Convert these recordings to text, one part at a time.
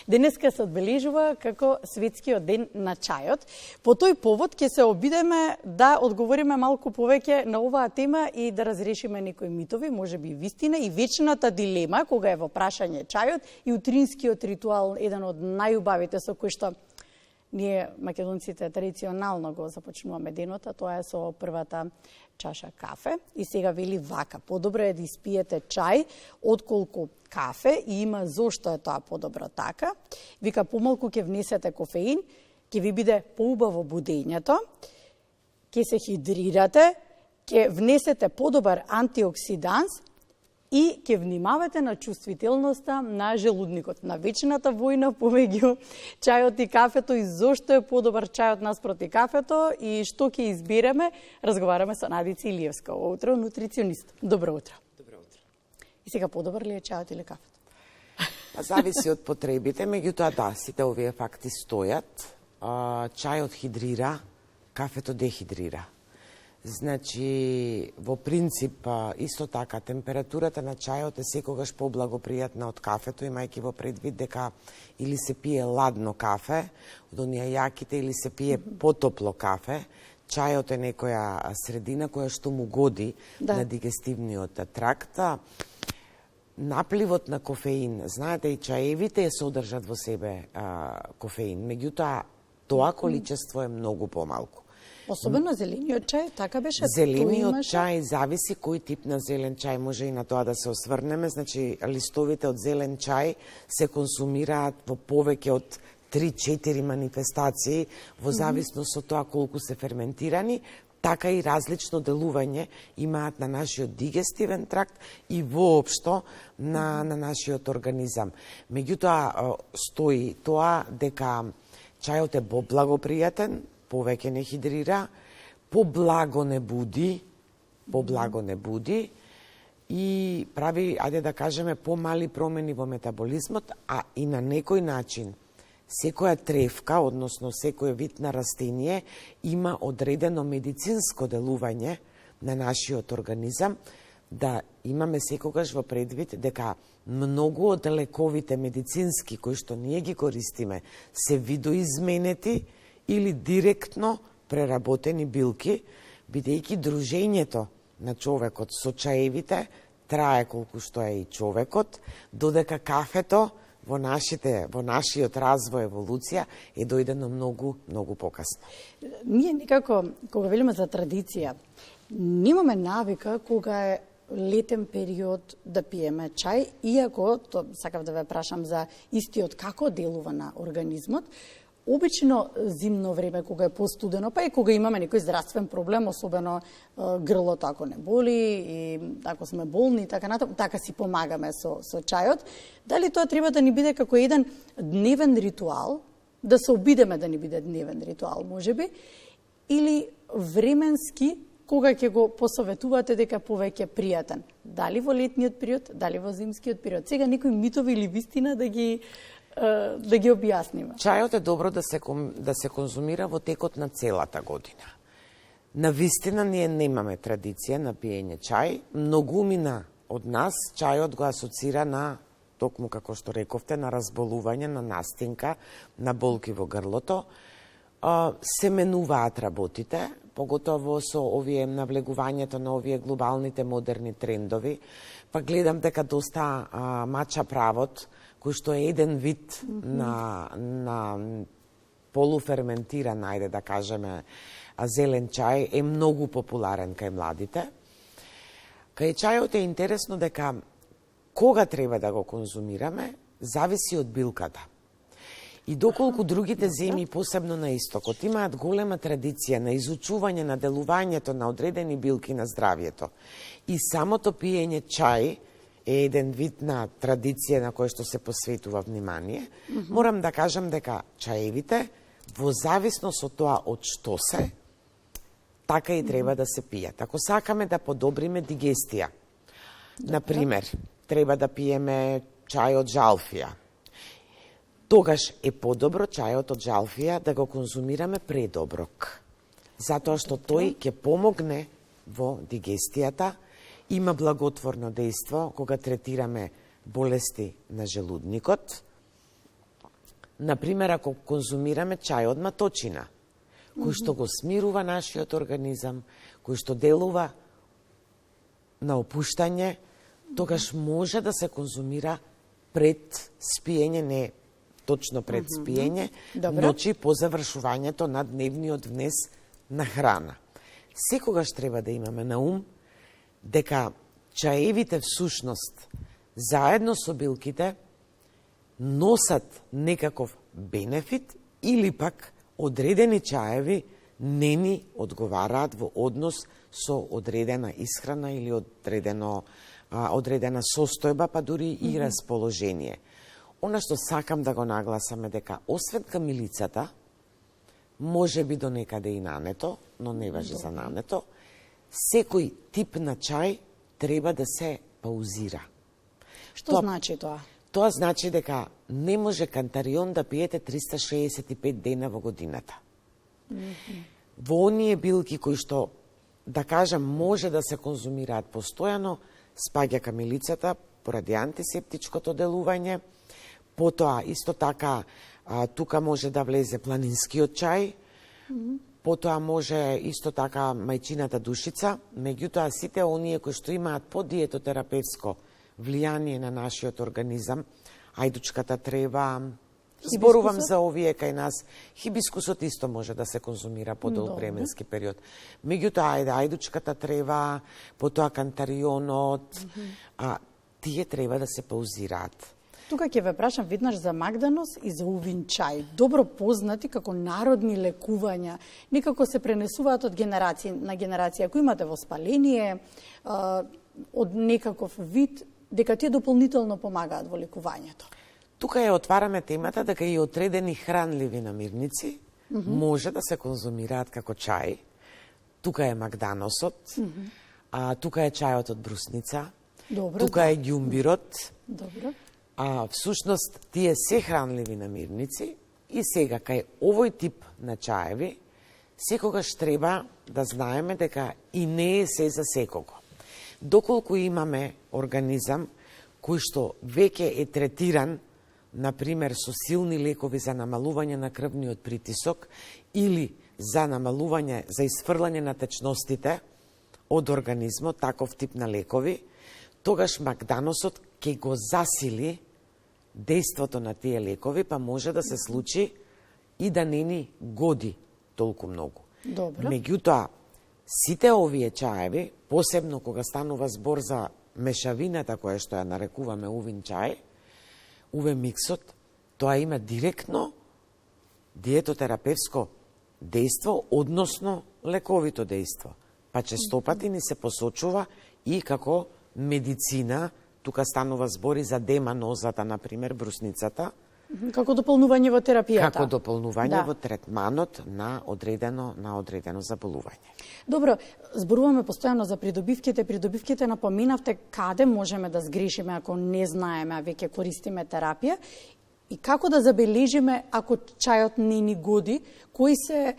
Денеска се одбележува како светскиот ден на чајот. По тој повод ќе се обидеме да одговориме малку повеќе на оваа тема и да разрешиме некои митови, можеби вистина и вечната дилема кога е во прашање чајот и утринскиот ритуал, еден од најубавите со кој што ние македонците традиционално го започнуваме денот, а тоа е со првата чаша кафе. И сега вели вака, подобро е да испиете чај отколку кафе и има зошто е тоа подобро така. Вика, помалку ќе внесете кофеин, ќе ви биде поубаво будењето, ќе се хидрирате, ќе внесете подобар антиоксиданс и ќе внимавате на чувствителноста на желудникот, на вечната војна помеѓу чајот и кафето и зошто е подобар чајот наспроти кафето и што ќе избереме, разговараме со Надица Илиевска, утро нутриционист. Добро утро. Добро утро. И сега подобар ли е чајот или кафето? Па зависи од потребите, меѓутоа да, сите овие факти стојат. Чајот хидрира, кафето дехидрира. Значи, во принцип, исто така, температурата на чајот е секогаш поблагопријатна од кафето, имајќи во предвид дека или се пие ладно кафе, од оние јаките, или се пие потопло кафе. Чајот е некоја средина која што му годи на дигестивниот тракт. Напливот на кофеин, знаете, и чаевите содржат во себе кофеин, меѓутоа тоа количество е многу помалку. Особено зелениот чај, така беше? Зелениот чај зависи кој тип на зелен чај, може и на тоа да се осврнеме. Значи, листовите од зелен чај се консумираат во повеќе од 3-4 манифестации, во зависност од тоа колку се ферментирани, така и различно делување имаат на нашиот дигестивен тракт и воопшто на нашиот организам. Меѓутоа, стои тоа дека чајот е поблагопријатен, повеќе не хидрира, поблаго не буди и прави, ајде да кажеме, помали промени во метаболизмот, а и на некој начин секоја тревка, односно секој вид на растение, има одредено медицинско делување на нашиот организам, да имаме секогаш во предвид дека многу од лековите медицински кои што ние ги користиме се видоизменети или директно преработени билки, бидејќи дружењето на човекот со чаевите трае колку што е и човекот, додека кафето во нашиот развој, еволуција е дојдено многу покасно. Ние некако, кога велиме за традиција, немаме навика кога е летен период да пиеме чај, иако, сакав да ве прашам за истиот како делува на организмот. Обично зимно време, кога е постудено, па и кога имаме некој здравствен проблем, особено грлото ако не боли и ако сме болни и така натаму, така си помагаме со чајот. Дали тоа треба да ни биде како еден дневен ритуал, да се обидеме да ни биде дневен ритуал, можеби, или временски, кога ќе го посоветувате дека повеќе пријатен? Дали во летниот период, дали во зимскиот период? Сега некои митови или вистина да ги објасниме. Чајот е добро да се конзумира во текот на целата година. На вистина ние немаме традиција на пиење чај. Многумина од нас чајот го асоцира на, токму како што рековте, на разболување, на настинка, на болки во грлото. Се менуваат работите, поготово со овие навлегувањето на овие глобалните модерни трендови. Па гледам дека доста мача правот, кој што е еден вид на полуферментиран, ајде да кажеме, зелен чај, е многу популарен кај младите. Кај чајот е интересно дека кога треба да го конзумираме, зависи од билката. И доколку другите земји, посебно на истокот, имаат голема традиција на изучување на делувањето на одредени билки на здравјето, и самото пиење чај е еден вид на традиција на која што се посветува внимание, морам да кажам дека чаевите, во зависност од тоа од што се, така и треба да се пијат. Ако сакаме да подобриме дигестија, например, треба да пиеме чај од жалфија, тогаш е подобро чајот од жалфија да го конзумираме пред оброк, затоа што тој ќе помогне во дигестијата, има благотворно дејство кога третираме болести на желудникот Например, ако конзумираме чај од маточина, кој што го смирува нашиот организам, кој што делува на опуштање, тогаш може да се конзумира пред спиење, не точно пред спиење, ночи по завршувањето на дневниот внес на храна. Секогаш треба да имаме на ум дека чаевите всушност, заедно со билките, носат некаков бенефит или пак одредени чаеви не ни одговараат во однос со одредена исхрана или одредена состојба, па дури и расположение. Она што сакам да го нагласаме дека освен камилицата, може би до некаде и нането, но не важи за нането, секој тип на чај треба да се паузира. Што значи тоа? Тоа значи дека не може кантарион да пиете 365 дена во годината. Во оние билки кои што, да кажам, може да се конзумираат постојано, спаѓа камилицата поради антисептичкото делување, потоа исто така тука може да влезе планинскиот чај, потоа може исто така мајчината душица, меѓутоа сите оние кои што имаат подиетотерапевско влијание на нашиот организам, ајдучката трева, зборувам за овие кај нас, хибискусот исто може да се конзумира по долг временски период. Меѓутоа, ајдучката трева, потоа кантарионот, тие треба да се паузираат. Тука ќе ве прашам веднаш за магданос и за увин чај. Добро познати како народни лекувања, некако се пренесуваат од генерација на генерација. Ако имате воспаление од некаков вид, дека тие дополнително помагаат во лекувањето. Тука ја отвараме темата дека и одредени хранливи намирници може да се конзумираат како чај. Тука е магданосот, тука е чајот од брусница, тука е ѓумбирот. Добро. Всушност, тие се хранливи намирници и сега кај овој тип на чаеви, секогаш треба да знаеме дека и не е се за секого. Доколку имаме организам кој што веќе е третиран, например, со силни лекови за намалување на крвниот притисок или за намалување, за исфрлање на течностите од организмот, таков тип на лекови, тогаш магданосот ќе го засили дејството на тие лекови, па може да се случи и да не ни годи толку многу. Добро. Меѓутоа, сите овие чаеви, посебно кога станува збор за мешавината која што ја нарекуваме увин чај, увен миксот, тоа има директно диетотерапевско дејство, односно лековито дејство. Па честопати ни се посочува и како медицина, тука станува збори за деманозата, например, брусницата. Како дополнување во терапијата. Како дополнување во третманот на одредено заболување. Добро, зборуваме постојано за придобивките. Придобивките напоменавте каде можеме да сгрешиме ако не знаеме, а веќе користиме терапија. И како да забележиме ако чајот не ни годи, кои се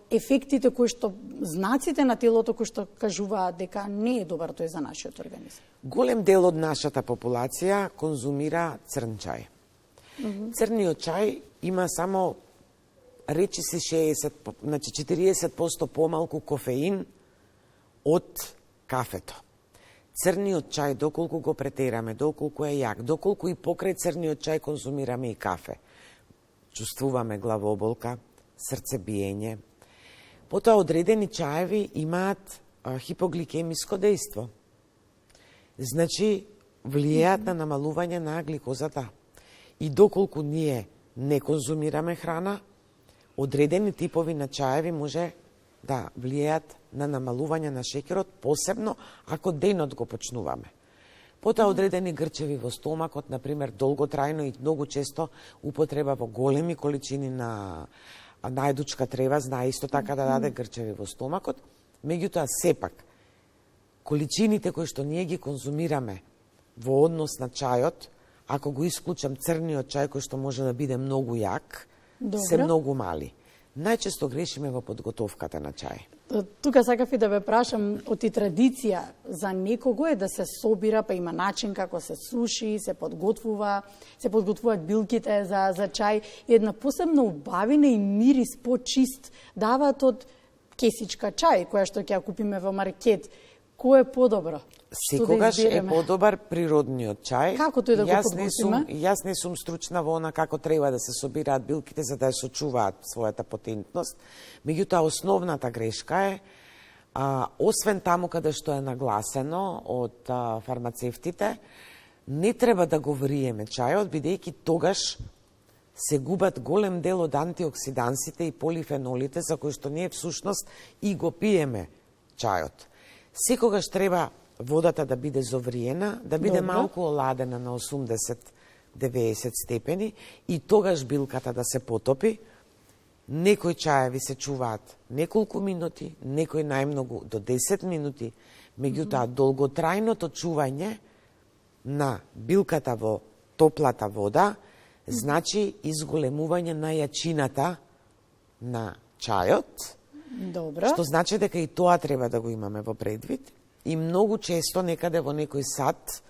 ефектите, кои што знаците на телото кои што кажуваат дека не е добар тој за нашиот организам? Голем дел од нашата популација конзумира црн чај. Црниот чај има само речиси 40% помалку кофеин од кафето. Црниот чај, доколку го претераме, доколку е јак, доколку и покрај црниот чај конзумираме и кафе, чувствуваме главоболка, срцебиење. Потоа одредени чаеви имаат хипогликемиско дејство. Значи, влијаат на намалување на гликозата. И доколку ние не конзумираме храна, одредени типови на чаеви може да влијаат на намалување на шеќерот, посебно ако денот го почнуваме. Потоа одредени грчеви во стомакот, например, долготрајно и многу често употреба во големи количини на најдучка трева, знае исто така да даде грчеви во стомакот. Меѓутоа, сепак, количините кои што ние ги конзумираме во однос на чајот, ако го исклучам црниот чај кој што може да биде многу јак, се многу мали. Најчесто грешиме во подготовката на чај. Тука сакав и да ве прашам, оти традиција за некого е да се собира, па има начин како се суши, се подготвуваат билките за чај, и една посебна убавина и мирис почист даваат од кесичка чај, која што ќе ја купиме во маркет. Кој е подобро? Секогаш е подобар природниот чај. Како тој да го подготвиме? Јас не сум стручна во она како треба да се собираат билките за да ја сочуваат својата потентност. Меѓутоа, основната грешка е, освен таму каде што е нагласено од фармацевтите, не треба да го вриеме чајот, бидејќи тогаш се губат голем дел од антиоксидансите и полифенолите за кои што ние всушност и го пиеме чајот. Секогаш треба водата да биде зовриена, да биде малку оладена на 80-90 степени и тогаш билката да се потопи. Некои чаеви се чуваат неколку минути, некои најмногу до 10 минути, меѓутоа долготрајното чување на билката во топлата вода значи изголемување на јачината на чајот. Добро. Што значи дека и тоа треба да го имаме во предвид. И многу често некаде во некој сат,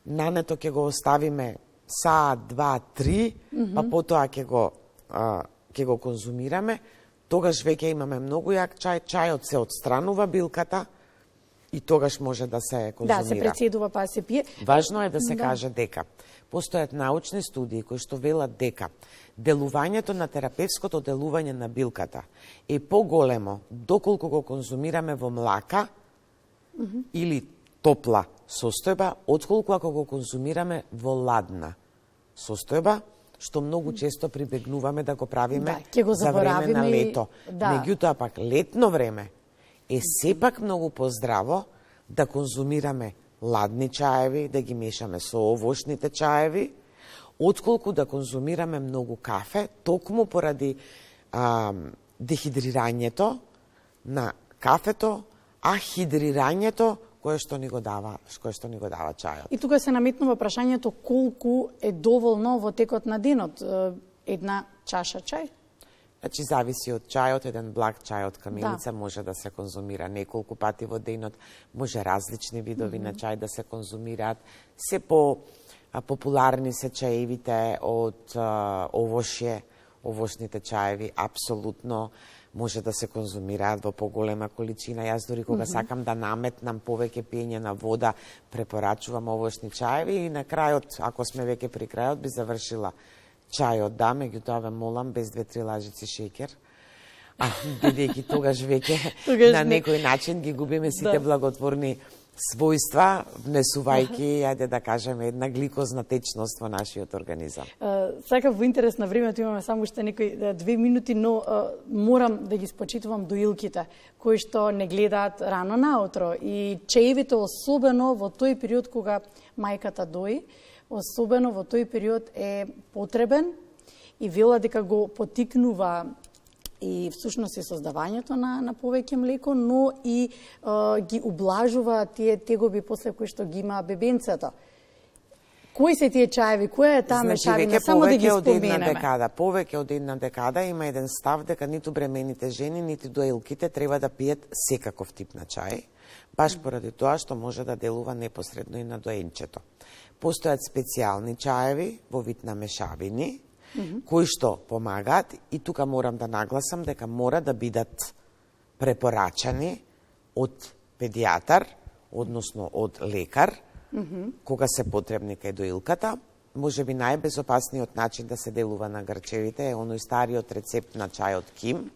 нането ќе го оставиме саат, 2-3, па потоа ќе го конзумираме, тогаш веќе имаме многу јак чај, чајот се отстранува билката и тогаш може да се конзумира. Да, се прецедува па се пие. Важно е да се каже дека постојат научни студии кои што велат дека делувањето на терапевското делување на билката е поголемо доколку го конзумираме во млака или топла состојба, отколку ако го конзумираме во ладна состојба, што многу често прибегнуваме да го правиме за време на лето. Меѓутоа пак летно време е сепак многу поздраво да конзумираме ладни чаеви, да ги мешаме со овошните чаеви, отколку да конзумираме многу кафе, токму поради дехидрирањето на кафето, а хидрирањето кое што ни го дава чајот. И тука се наметнува прашањето колку е доволно во текот на денот една чаша чај? Значи, зависи од чајот, еден благ чај од камилица може да се конзумира неколку пати во денот, може различни видови на чај да се конзумираат. Се популарни се чаевите од овошје, овошните чаеви, апсолутно може да се конзумираат во поголема количина. Јас дори кога сакам да наметнам повеќе пиење на вода, препорачувам овошни чаеви и на крајот, ако сме веќе при крајот, би завршила чајот, да, меѓутоа ве молам без 2-3 лажици шеќер. Бидејќи тогаш веќе на некој начин ги губиме сите благотворни својства, внесувајќи, ајде да кажеме, една гликозна течност во нашиот организам. Сакав во интерес на времето, имаме само уште некои 2 минути, но морам да ги спочитувам доилките, кои што не гледаат рано наутро. И чаевите, особено во тој период кога мајката дои, особено во тој период е потребен и вела дека го потикнува и всушност и создавањето на повеќе млеко, но и ги ублажува тие тегоби после кои што ги има бебенцето. Кои се тие чаеви, која е таа мешавина, само да ги споменеме? Повеќе од една декада има еден став дека ниту бремените жени, ниту доилките треба да пијат секаков тип на чај, баш поради тоа што може да делува непосредно и на доенчето. Постојат специјални чаеви во вид на мешавини, кои што помагаат, и тука морам да нагласам дека мора да бидат препорачани од педијатар, односно од лекар, кога се потребни кај доилката. Може би најбезопасниот начин да се делува на грчевите е оној стариот рецепт на чајот ким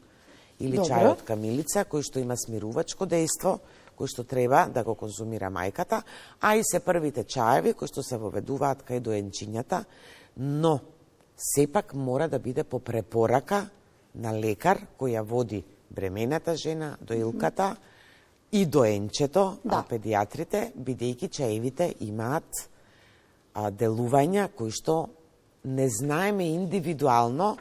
или чајот камилица, кој што има смирувачко дејство, кој што треба да го конзумира мајката, а и се првите чаеви кои што се воведуваат кај доенчињата, но сепак мора да биде по препорака на лекар кој ја води бремената жена, доилката и доенчето, педијатрите, бидејќи чаевите имаат делувања кои што не знаеме индивидуално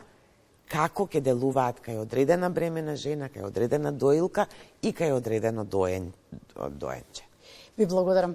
како ќе делуваат кај одредена бремена жена, кај одредена доилка и кај одредено доенче. Ви благодарам.